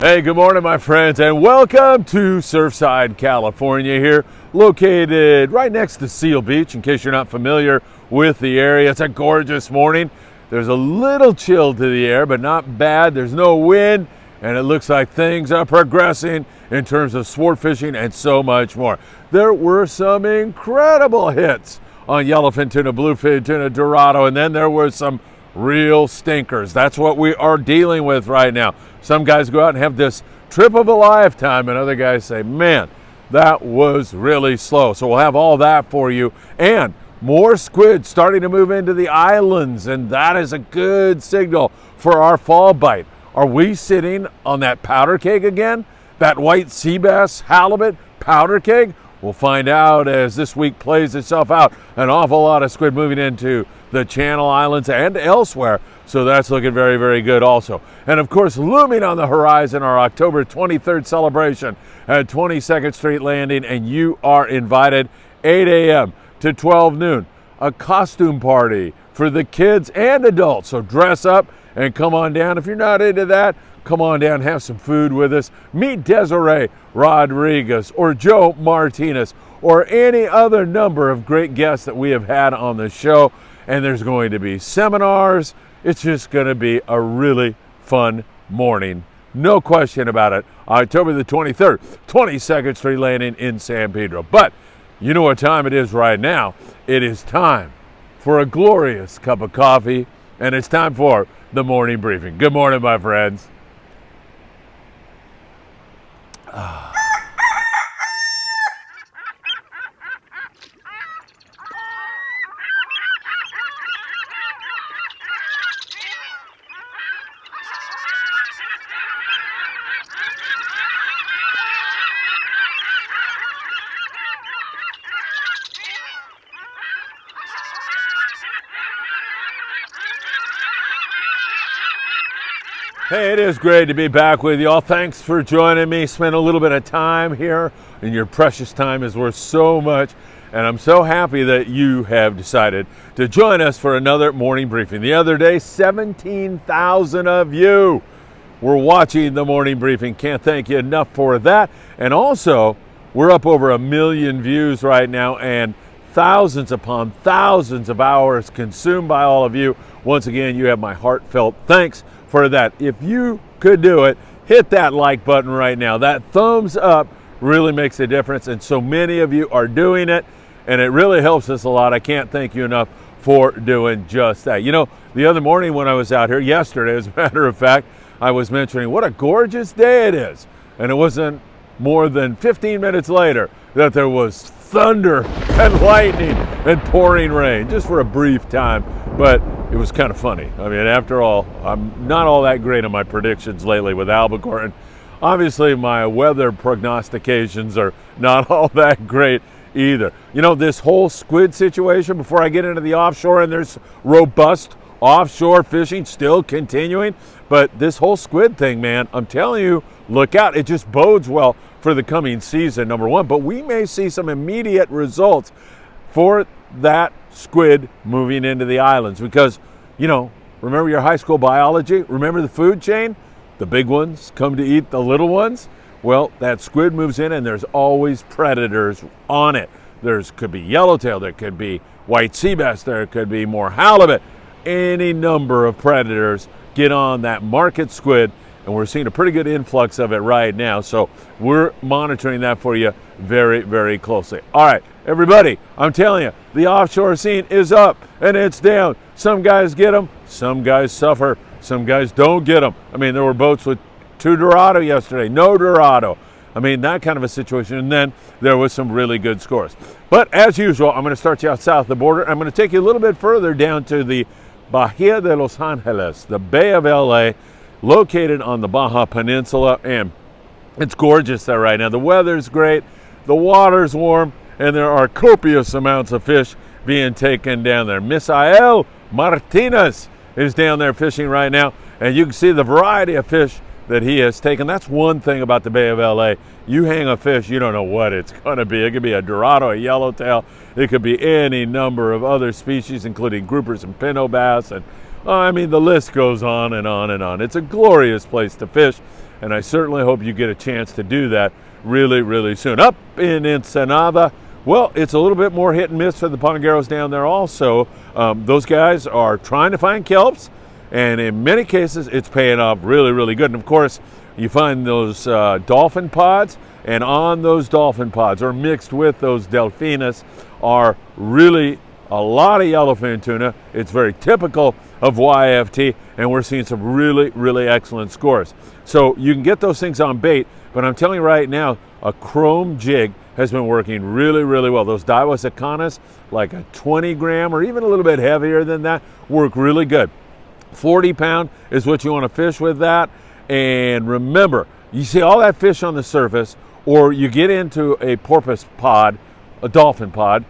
Hey, good morning, my friends, and welcome to Surfside, California here, located right next to Seal Beach, in case you're not familiar with the area. It's a gorgeous morning. There's a little chill to the air, but not bad. There's no wind, and it looks like things are progressing in terms of sport fishing and so much more. There were some incredible hits on yellowfin tuna, bluefin tuna, dorado, and then there were some real stinkers. That's what we are dealing with right now. Some guys go out and have this trip of a lifetime, and other guys say, man, that was really slow. So we'll have all that for you, and more squid starting to move into the islands, and that is a good signal for our fall bite. Are we sitting on that powder keg again? That white sea bass, halibut powder keg? We'll find out as this week plays itself out. An awful lot of squid moving into the Channel Islands and elsewhere. So that's looking very, very good also. And of course, looming on the horizon, our October 23rd celebration at 22nd Street Landing. And you are invited 8 a.m. to 12 noon. A costume party for the kids and adults. So dress up and come on down. If you're not into that, come on down, have some food with us. Meet Desiree Rodriguez or Joe Martinez or any other number of great guests that we have had on the show. And there's going to be seminars. It's just going to be a really fun morning. No question about it. October the 23rd, 22nd Street Landing in San Pedro. But you know what time it is right now. It is time for a glorious cup of coffee, and it's time for the morning briefing. Good morning, my friends. Hey, it is great to be back with you all. Thanks for joining me. Spend a little bit of time here, and your precious time is worth so much. And I'm so happy that you have decided to join us for another morning briefing. The other day, 17,000 of you were watching the morning briefing. Can't thank you enough for that. And also, we're up over 1 million views right now, and thousands upon thousands of hours consumed by all of you. Once again, you have my heartfelt thanks for that. If you could do it, hit that like button right now. That thumbs up really makes a difference, and so many of you are doing it, and it really helps us a lot. I can't thank you enough for doing just that. You know, the other morning when I was out here, yesterday as a matter of fact, I was mentioning what a gorgeous day it is, and it wasn't more than 15 minutes later that there was thunder and lightning and pouring rain, just for a brief time, but it was kind of funny. I mean, after all, I'm not all that great on my predictions lately with albacore, and obviously my weather prognostications are not all that great either. You know, this whole squid situation, before I get into the offshore, and there's robust offshore fishing still continuing, but this whole squid thing, man, I'm telling you, look out. It just bodes well for the coming season, number one, but we may see some immediate results for that squid moving into the islands because, you know, remember your high school biology? Remember the food chain? The big ones come to eat the little ones. Well, that squid moves in and there's always predators on it. Could be yellowtail, there could be white sea bass, there could be more halibut. Any number of predators get on that market squid, and we're seeing a pretty good influx of it right now. So we're monitoring that for you very, very closely. All right, everybody, I'm telling you, the offshore scene is up and it's down. Some guys get them, some guys suffer, some guys don't get them. I mean, there were boats with 2 dorado yesterday, no dorado. I mean, that kind of a situation. And then there was some really good scores. But as usual, I'm going to start you out south of the border. I'm going to take you a little bit further down to the Bahia de Los Angeles, the Bay of LA, located on the Baja Peninsula, and it's gorgeous there right now. The weather's great, the water's warm, and there are copious amounts of fish being taken down there. Misael Martinez is down there fishing right now, and you can see the variety of fish that he has taken. That's one thing about the Bay of LA. You hang a fish, you don't know what it's going to be. It could be a dorado, a yellowtail. It could be any number of other species, including groupers and pinto bass. And I mean, the list goes on and on and on. It's a glorious place to fish. and I certainly hope you get a chance to do that really, really soon. Up in Ensenada, well, it's a little bit more hit and miss for the Pongueros down there also. Those guys are trying to find kelps, and in many cases, it's paying off really, really good. And of course, you find those dolphin pods, and on those dolphin pods, or mixed with those delfinas, are really a lot of yellowfin tuna. It's very typical of YFT, and we're seeing some really, really excellent scores. So you can get those things on bait, but I'm telling you right now, a chrome jig has been working really, really well. Those Daiwa Sakanas, like a 20 gram or even a little bit heavier than that, work really good. 40 pound is what you want to fish with that. And remember, you see all that fish on the surface, or you get into a porpoise pod, a dolphin pod,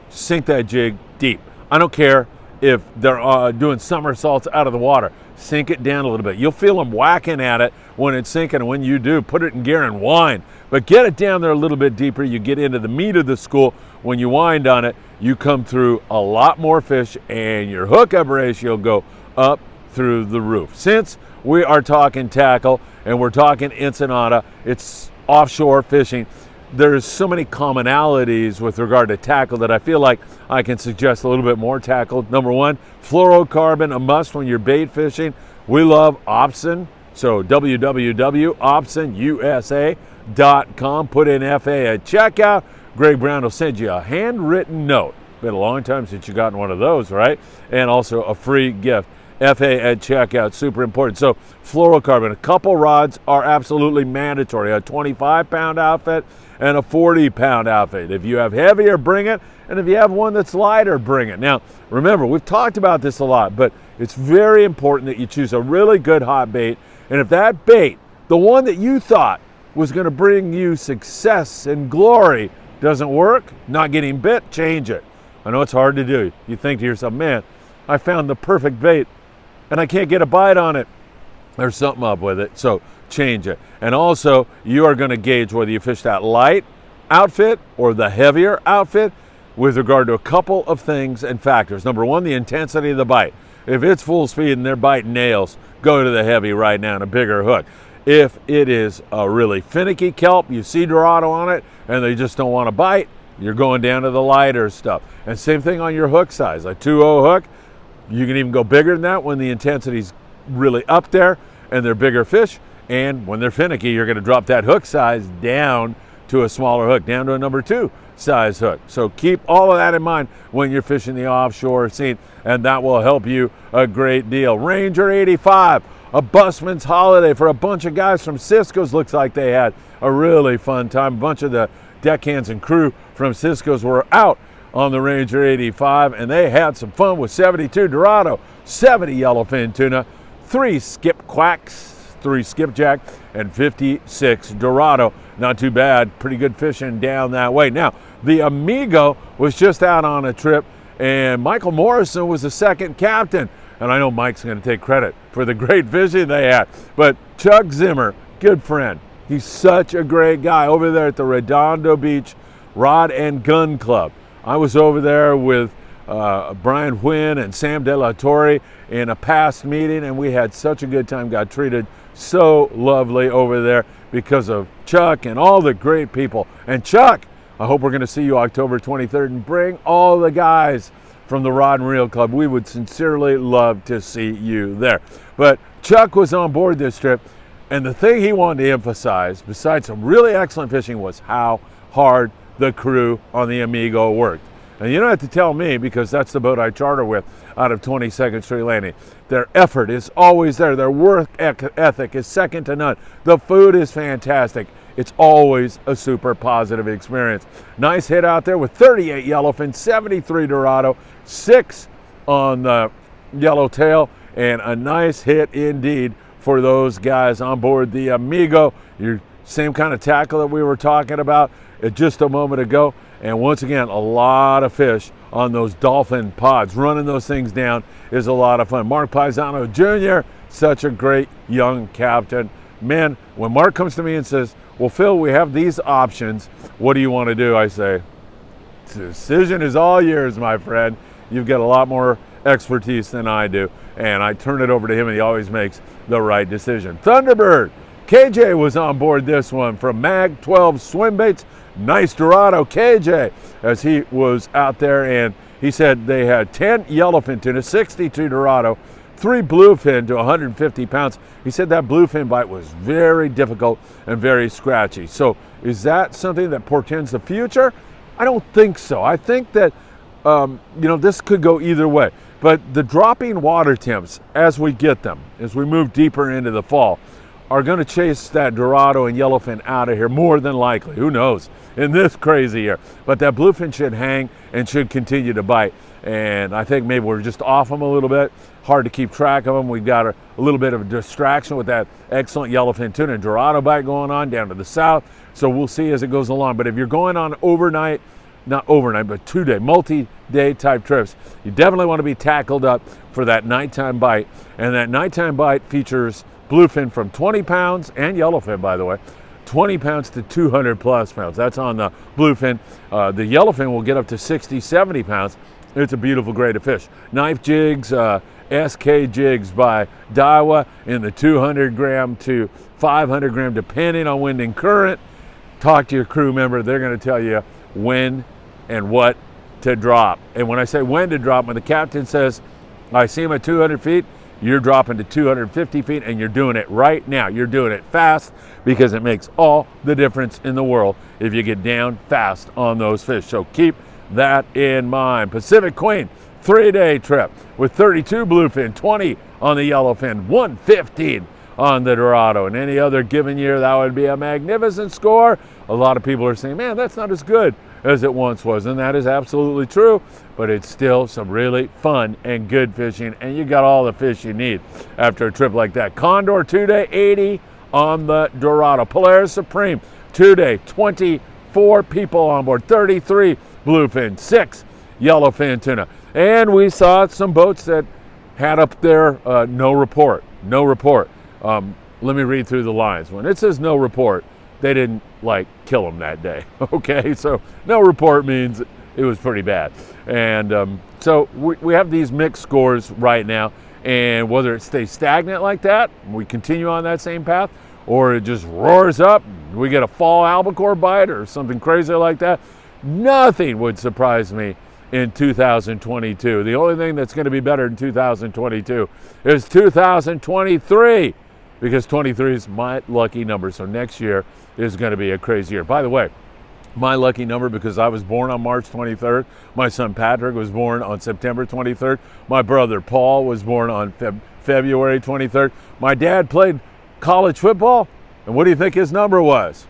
sink that jig deep. I don't care if they're doing somersaults out of the water. Sink it down a little bit. You'll feel them whacking at it when it's sinking, and when you do, put it in gear and wind. But get it down there a little bit deeper. You get into the meat of the school. When you wind on it, you come through a lot more fish, and your hookup ratio go up through the roof. Since we are talking tackle and we're talking Ensenada, it's offshore fishing, there's so many commonalities with regard to tackle that I feel like I can suggest a little bit more tackle. Number one, fluorocarbon, a must when you're bait fishing. We love Opsin, so www.opsinusa.com. Put in FA at checkout. Greg Brown will send you a handwritten note. Been a long time since you've gotten one of those, right? And also a free gift. FA at checkout, super important. So fluorocarbon, a couple rods are absolutely mandatory. A 25-pound outfit and a 40-pound outfit. If you have heavier, bring it. And if you have one that's lighter, bring it. Now, remember, we've talked about this a lot, but it's very important that you choose a really good hot bait. And if that bait, the one that you thought was going to bring you success and glory, doesn't work, not getting bit, change it. I know it's hard to do. You think to yourself, man, I found the perfect bait, and I can't get a bite on it. There's something up with it, so change it. And also, you are going to gauge whether you fish that light outfit or the heavier outfit with regard to a couple of things and factors. Number one, the intensity of the bite. If it's full speed and they're biting nails, go to the heavy right now and a bigger hook. If it is a really finicky kelp, you see Dorado on it, and they just don't want to bite, you're going down to the lighter stuff. And same thing on your hook size. A 2.0 hook, you can even go bigger than that when the intensity's really up there and they're bigger fish. And when they're finicky, you're going to drop that hook size down to a smaller hook, down to a number 2 size hook. So keep all of that in mind when you're fishing the offshore scene, and that will help you a great deal. Ranger 85, a busman's holiday for a bunch of guys from Cisco's. Looks like they had a really fun time. A bunch of the deckhands and crew from Cisco's were out on the Ranger 85, and they had some fun with 72 Dorado, 70 yellowfin tuna, 3 skip quacks, 3 skipjack, and 56 Dorado. Not too bad, pretty good fishing down that way. Now, the Amigo was just out on a trip, and Michael Morrison was the second captain. And I know Mike's going to take credit for the great fishing they had. But Chuck Zimmer, good friend, he's such a great guy over there at the Redondo Beach Rod and Gun Club. I was over there with Brian Huynh and Sam De La Torre in a past meeting, and we had such a good time, got treated so lovely over there because of Chuck and all the great people. And Chuck, I hope we're going to see you October 23rd, and bring all the guys from the Rod and Reel Club. We would sincerely love to see you there. But Chuck was on board this trip, and the thing he wanted to emphasize, besides some really excellent fishing, was how hard the crew on the Amigo worked. And you don't have to tell me, because that's the boat I charter with out of 22nd Street Landing. Their effort is always there. Their work ethic is second to none. The food is fantastic. It's always a super positive experience. Nice hit out there with 38 yellowfin, 73 Dorado, 6 on the yellowtail, and a nice hit indeed for those guys on board the Amigo. Your same kind of tackle that we were talking about just a moment ago. And once again, a lot of fish on those dolphin pods. Running those things down is a lot of fun. Mark Paisano Jr., such a great young captain. Man, when Mark comes to me and says, well, Phil, we have these options, what do you want to do? I say, the decision is all yours, my friend. You've got a lot more expertise than I do. And I turn it over to him, and he always makes the right decision. Thunderbird KJ was on board this one from Mag 12 Swim Baits. Nice Dorado KJ, as he was out there, and he said they had 10 yellowfin tuna, 62 Dorado, 3 bluefin to 150 pounds. He said that bluefin bite was very difficult and very scratchy. So is that something that portends the future? I don't think so. I think that this could go either way. But the dropping water temps, as we get them, as we move deeper into the fall, are going to chase that Dorado and yellowfin out of here more than likely. Who knows in this crazy year? But that bluefin should hang and should continue to bite. And I think maybe we're just off them a little bit. Hard to keep track of them. We've got a little bit of a distraction with that excellent yellowfin tuna and Dorado bite going on down to the south. So we'll see as it goes along. But if you're going on overnight, not overnight, but 2-day, multi-day type trips, you definitely want to be tackled up for that nighttime bite. And that nighttime bite features bluefin from 20 pounds, and yellowfin, by the way, 20 pounds to 200 plus pounds. That's on the bluefin. The yellowfin will get up to 60, 70 pounds. It's a beautiful grade of fish. Knife jigs, SK jigs by Daiwa in the 200 gram to 500 gram, depending on wind and current. Talk to your crew member. They're going to tell you when and what to drop. And when I say when to drop, when the captain says, I see him at 200 feet, you're dropping to 250 feet, and you're doing it right now. You're doing it fast, because it makes all the difference in the world if you get down fast on those fish. So keep that in mind. Pacific Queen, 3-day trip with 32 bluefin, 20 on the yellowfin, 115 on the Dorado. And any other given year, that would be a magnificent score. A lot of people are saying, man, that's not as good as it once was, and that is absolutely true, but it's still some really fun and good fishing, and you got all the fish you need after a trip like that. Condor 2-day, 80 on the Dorado. Polaris Supreme 2-day, 24 people on board, 33 bluefin, 6 yellowfin tuna. And we saw some boats that had up there no report. Let me read through the lines. When it says no report, they didn't kill them that day. Okay, so no report means it was pretty bad. And so we have these mixed scores right now, and whether it stays stagnant like that, we continue on that same path, or it just roars up, we get a fall albacore bite or something crazy like that, nothing would surprise me in 2022. The only thing that's going to be better in 2022 is 2023, because 23 is my lucky number. So next year is going to be a crazy year. By the way, my lucky number, because I was born on March 23rd. My son Patrick was born on September 23rd. My brother Paul was born on February 23rd. My dad played college football, and what do you think his number was?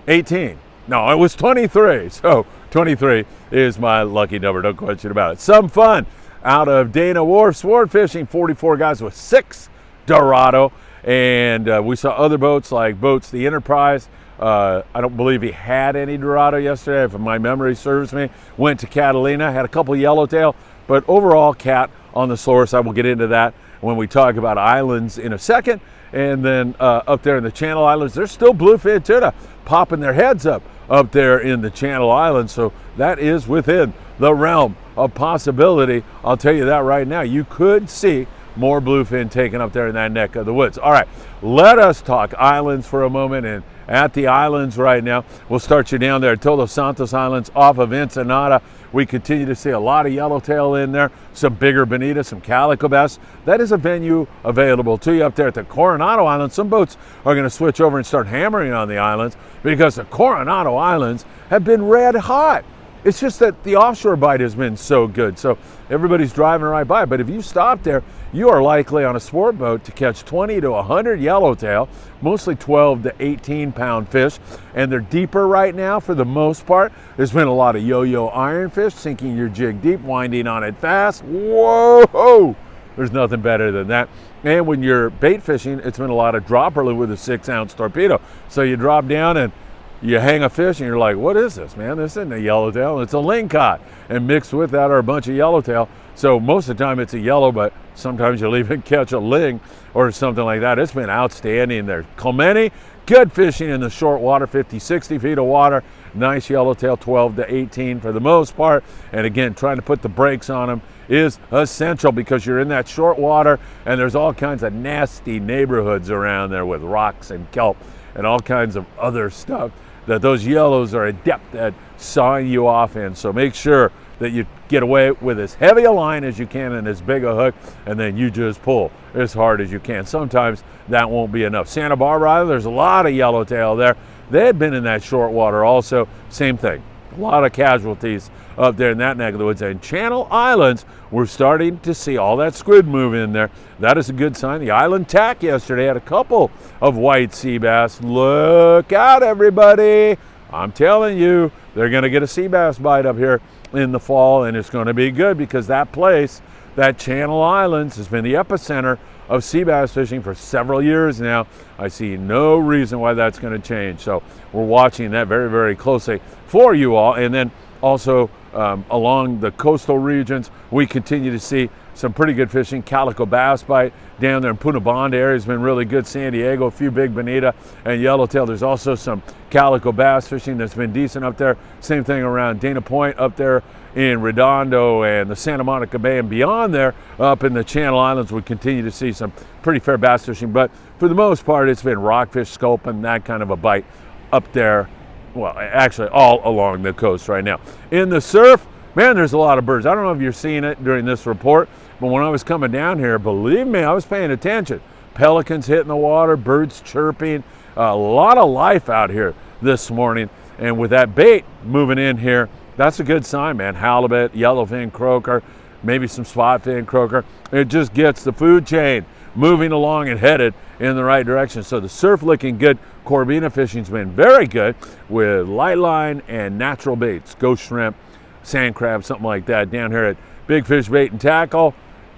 18. No, it was 23. So 23 is my lucky number, no question about it. Some fun out of Dana Wharf sport fishing, 44 guys with 6 Dorado. And we saw other boats like the Enterprise. I don't believe he had any Dorado yesterday, if my memory serves me. Went to Catalina, had a couple yellowtail, but overall cat on the slower side. We'll get into that when we talk about islands in a second. And then up there in the Channel Islands, there's still bluefin tuna popping their heads up there in the Channel Islands. So that is within the realm of possibility. I'll tell you that right now. You could see more bluefin taken up there in that neck of the woods. All right, let us talk islands for a moment. And at the islands right now, we'll start you down there at Todos Santos Islands off of Ensenada. We continue to see a lot of yellowtail in there, some bigger bonita, some calico bass. That is a venue available to you up there at the Coronado Islands. Some boats are going to switch over and start hammering on the islands, because the Coronado Islands have been red hot. It's just that the offshore bite has been so good, so everybody's driving right by. But if you stop there, you are likely on a sport boat to catch 20 to 100 yellowtail, mostly 12 to 18 pound fish, and they're deeper right now for the most part. There's been a lot of yo-yo ironfish, sinking your jig deep, winding on it fast. Whoa! There's nothing better than that. And when you're bait fishing, it's been a lot of dropperly with a 6-ounce torpedo. So you drop down and you hang a fish and you're like, what is this, man? This isn't a yellowtail, it's a lingcod. And mixed with that are a bunch of yellowtail. So most of the time it's a yellow, but sometimes you'll even catch a ling or something like that. It's been outstanding there. Clemente, good fishing in the short water, 50, 60 feet of water. Nice yellowtail, 12 to 18 for the most part. And again, trying to put the brakes on them is essential because you're in that short water and there's all kinds of nasty neighborhoods around there with rocks and kelp and all kinds of other stuff that those yellows are adept at sawing you off in. So make sure that you get away with as heavy a line as you can and as big a hook, and then you just pull as hard as you can. Sometimes that won't be enough. Santa Barbara Island, there's a lot of yellowtail there. They had been in that short water also, same thing. A lot of casualties up there in that neck of the woods. And Channel Islands, we're starting to see all that squid move in there. That is a good sign. The island tack yesterday had a couple of white sea bass. Look out, everybody. I'm telling you, they're going to get a sea bass bite up here in the fall, and it's going to be good because that place, that Channel Islands, has been the epicenter of sea bass fishing for several years now. I see no reason why that's going to change. So we're watching that very, very closely for you all. And then also along the coastal regions, we continue to see some pretty good fishing. Calico bass bite down there in Punta Banda area has been really good. San Diego, a few big bonita and yellowtail. There's also some calico bass fishing that's been decent up there. Same thing around Dana Point up there in Redondo and the Santa Monica Bay and beyond there up in the Channel Islands. We continue to see some pretty fair bass fishing, but for the most part it's been rockfish, sculp, and that kind of a bite up there. Well, actually all along the coast right now. In the surf, man, there's a lot of birds. I don't know if you're seeing it during this report, but when I was coming down here, believe me, I was paying attention. Pelicans hitting the water, birds chirping, a lot of life out here this morning. And with that bait moving in here, that's a good sign, man. Halibut, yellowfin croaker, maybe some spotfin croaker. It just gets the food chain moving along and headed in the right direction. So the surf looking good. Corvina fishing's been very good with light line and natural baits, ghost shrimp, sand crab, something like that. Down here at Big Fish Bait and Tackle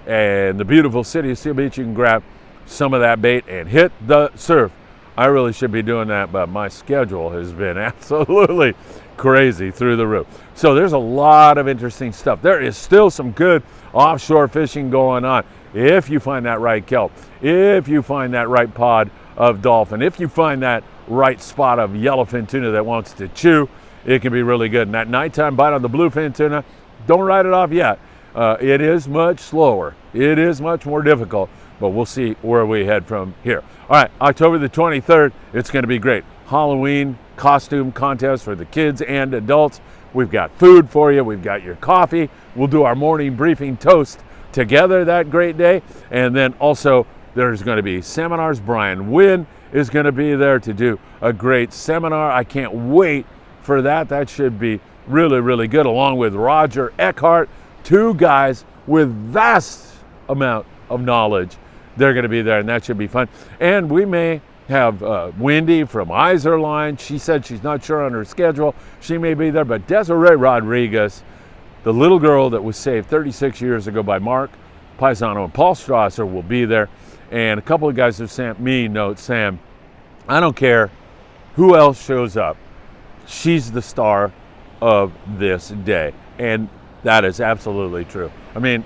and the beautiful city of Seal Beach, you can grab some of that bait and hit the surf. I really should be doing that, but my schedule has been absolutely crazy through the roof. So there's a lot of interesting stuff. There is still some good offshore fishing going on. If you find that right kelp, if you find that right pod of dolphin, if you find that right spot of yellowfin tuna that wants to chew, it can be really good. And that nighttime bite on the bluefin tuna, don't write it off yet. It is much slower. It is much more difficult, but we'll see where we head from here. All right, October the 23rd, it's going to be great. Halloween costume contest for the kids and adults. We've got food for you. We've got your coffee. We'll do our morning briefing toast together that great day. And then also there's going to be seminars. Brian Wynn is going to be there to do a great seminar. I can't wait for that. That should be really, really good, along with Roger Eckhart, two guys with vast amount of knowledge. They're going to be there, and that should be fun. And we may have Wendy from Iserline. She said she's not sure on her schedule. She may be there, but Desiree Rodriguez, the little girl that was saved 36 years ago by Mark Paisano and Paul Strasser, will be there. And a couple of guys have sent me notes saying, I don't care who else shows up. She's the star of this day. And that is absolutely true. I mean,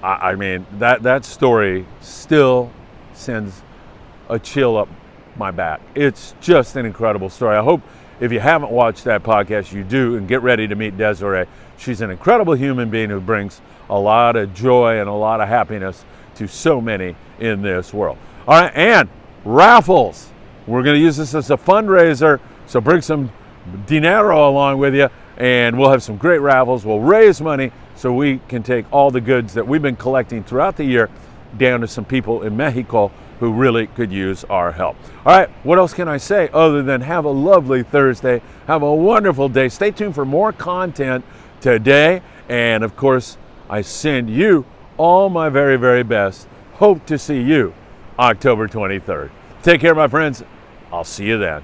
that story still sends a chill up my back. It's just an incredible story. I hope if you haven't watched that podcast, you do, and get ready to meet Desiree. She's an incredible human being who brings a lot of joy and a lot of happiness to so many in this world. All right, and Raffles. We're going to use this as a fundraiser, so bring some dinero along with you, and we'll have some great raffles. We'll raise money so we can take all the goods that we've been collecting throughout the year down to some people in Mexico who really could use our help. All right, what else can I say other than have a lovely Thursday, have a wonderful day. Stay tuned for more content today, and of course, I send you all my very, very best. Hope to see you October 23rd. Take care, my friends. I'll see you then.